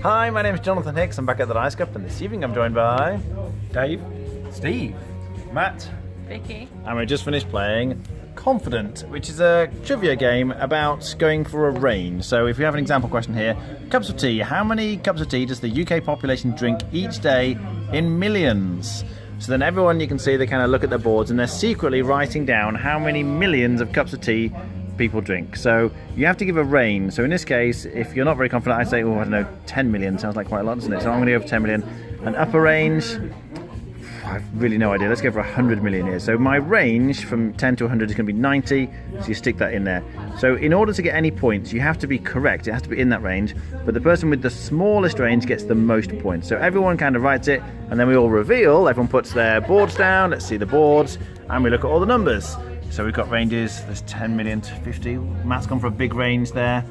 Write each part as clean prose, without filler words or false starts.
Hi, my name is Jonathan Hicks. I'm back at the Dice Cup, and this evening I'm joined by Dave, Steve, Matt, Vicky, and we just finished playing Confident, which is a trivia game about going for a range. So if you have an example question here, cups of tea. How many cups of tea does the UK population drink each day in millions? So then everyone, you can see, they kind of look at their boards and they're secretly writing down how many millions of cups of tea people drink. So you have to give a range. So in this case, if you're not very confident, I'd say, oh, I don't know, 10 million sounds like quite a lot, doesn't it? So I'm going to go for 10 million. An upper range, I've really no idea. Let's go for 100 million here. So my range from 10 to 100 is going to be 90. So you stick that in there. So in order to get any points, you have to be correct. It has to be in that range. But the person with the smallest range gets the most points. So everyone kind of writes it, and then we all reveal. Everyone puts their boards down. Let's see the boards, and we look at all the numbers. So we've got ranges. There's 10 million to 50. Matt's gone for a big range there.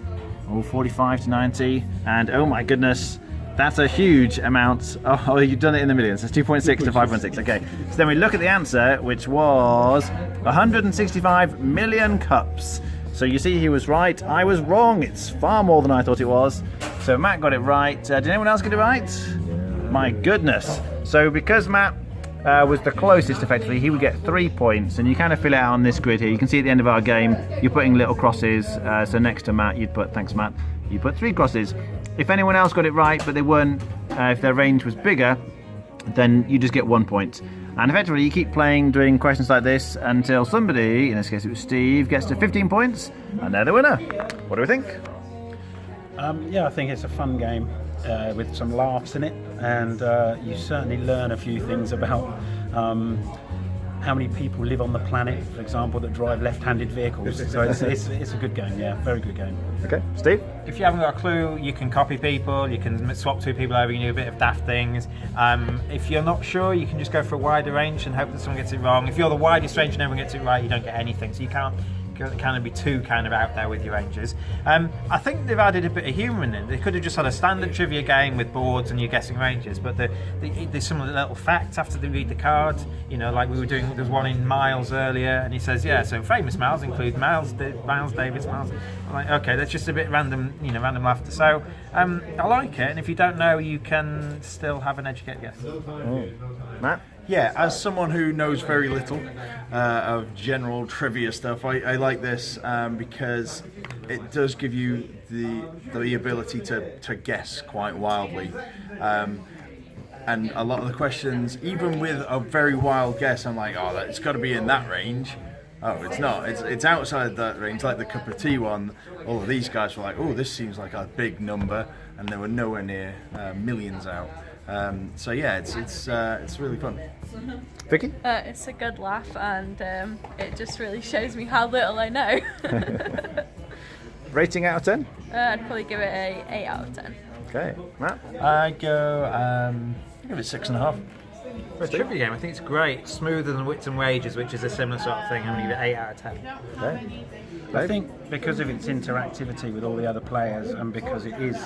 Oh, 45 to 90. And oh my goodness, that's a huge amount. Oh, you've done it in the millions. It's 2.6 to 5.6. Okay. So then we look at the answer, which was 165 million cups. So you see, he was right. I was wrong. It's far more than I thought it was. So Matt got it right. Did anyone else get it right? My goodness. So because Matt was the closest, effectively, he would get 3 points, and you kind of fill it out on this grid here. You can see at the end of our game, you're putting little crosses. So next to Matt, you'd put, thanks Matt, you put 3 crosses. If anyone else got it right, but they weren't, if their range was bigger, then you just get 1 point. And effectively, you keep playing, doing questions like this until somebody, in this case it was Steve, gets to 15 points, and they're the winner. What do we think? Yeah, I think it's a fun game with some laughs in it, and you certainly learn a few things about how many people live on the planet, for example, that drive left-handed vehicles. So it's a good game, yeah, very good game. Okay, Steve? if you haven't got a clue, you can copy people, you can swap 2 people over, you can do a bit of daft things. If you're not sure, you can just go for a wider range and hope that someone gets it wrong. If you're the widest range and everyone gets it right, you don't get anything. So you can't kind of be too kind of out there with your ranges. I think they've added a bit of humour in it. They could have just had a standard trivia game with boards and you're guessing ranges, but there's some of the little facts after they read the card. You know, like we were doing, there was one in Miles earlier, and he says, yeah, so famous Miles include Miles Davis, Miles. I'm like, okay, that's just a bit random, you know, random laughter. So I like it, and if you don't know, you can still have an educated guess. Matt? Yeah, as someone who knows very little of general trivia stuff, I like this because it does give you the ability to guess quite wildly. And a lot of the questions, even with a very wild guess, I'm like, oh, it's got to be in that range. Oh, it's not. It's outside that range, like the cup of tea one. All of these guys were like, oh, this seems like a big number, and they were nowhere near millions out. So yeah, it's really fun. Vicky? It's a good laugh, and it just really shows me how little I know. Rating out of 10? I'd probably give it a 8 out of 10. Okay. Matt? I go, I give it 6.5. For a trivia game, I think it's great. It's smoother than Wits and Wages, which is a similar sort of thing. I'm going to give it 8 out of 10. Okay. I think because of its interactivity with all the other players, and because it is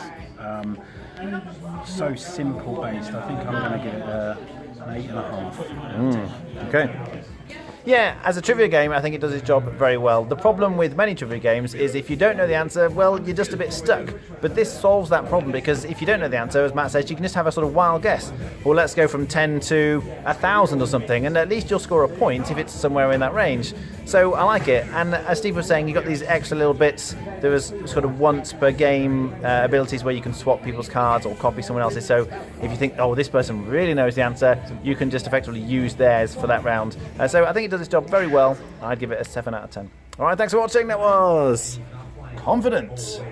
so simple based, I think I'm going to give it an 8.5. Okay. Yeah, as a trivia game, I think it does its job very well. The problem with many trivia games is if you don't know the answer, well, you're just a bit stuck. But this solves that problem, because if you don't know the answer, as Matt says, you can just have a sort of wild guess. Well, let's go from 10 to 1,000 or something, and at least you'll score a point if it's somewhere in that range. So I like it. And as Steve was saying, you've got these extra little bits. There was sort of once per game abilities where you can swap people's cards or copy someone else's. So if you think, oh, this person really knows the answer, you can just effectively use theirs for that round. So I think it does its job very well. I'd give it a 7 out of 10. All right, thanks for watching. That was Confident.